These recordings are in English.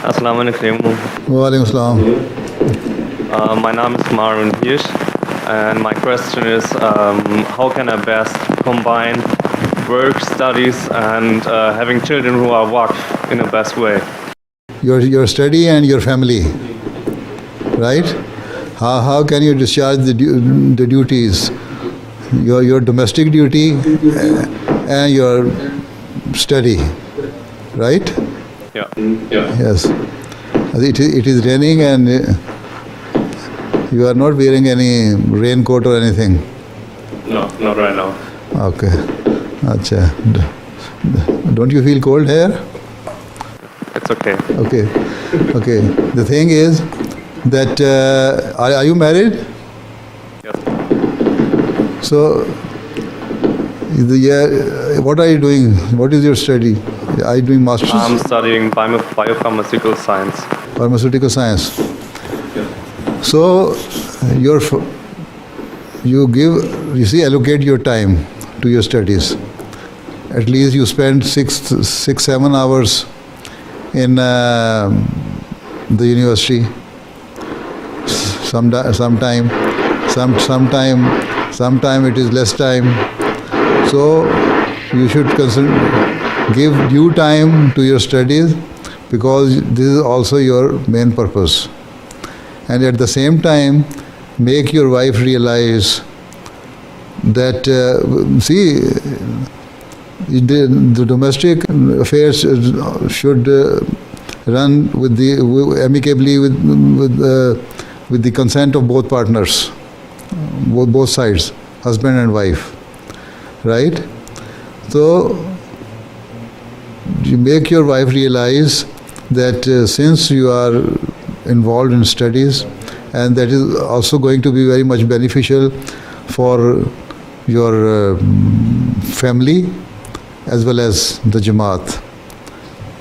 Assalamu alaikum. Walaikum assalam. My name is Marun Hirsch, and my question is, how can I best combine work, studies, and having children who are waqf in the best way? Your study and your family, right? How can you discharge the duties, your domestic duty and your study, right? Yeah. Yes. It is raining and you are not wearing any raincoat or anything. No, not right now. Okay. Acha. Don't you feel cold here? It's okay. Okay. The thing is that are you married? Yes. So, what are you doing? What is your study? Are you doing masters? I'm studying biopharmaceutical science. Pharmaceutical science. Yes. So, allocate your time to your studies. At least you spend 6-7 hours in the university. Sometime it is less time. So you should give due time to your studies, because this is also your main purpose. And at the same time, make your wife realize that the domestic affairs should run amicably with the consent of both partners, both sides, husband and wife, right? So you make your wife realize that since you are involved in studies, and that is also going to be very much beneficial for your family as well as the Jamaat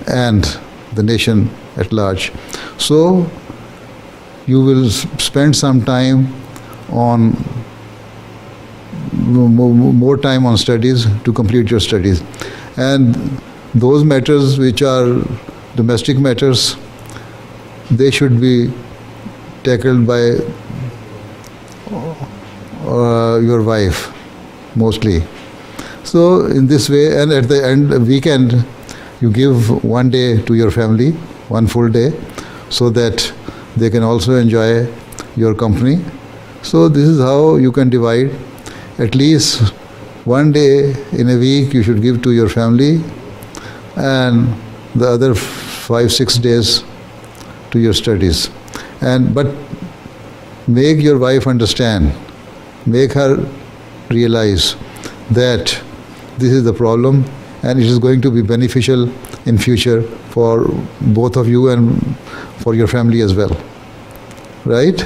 and the nation at large. So you will spend some time on more time on studies to complete your studies. And those matters which are domestic matters, they should be tackled by your wife mostly. So in this way, and at the end weekend, you give one day to your family, one full day, so that they can also enjoy your company. So this is how you can divide. At least one day in a week you should give to your family, and the other 5-6 days to your studies. But make your wife understand, make her realize that this is the problem, and it is going to be beneficial in future for both of you and for your family as well, right?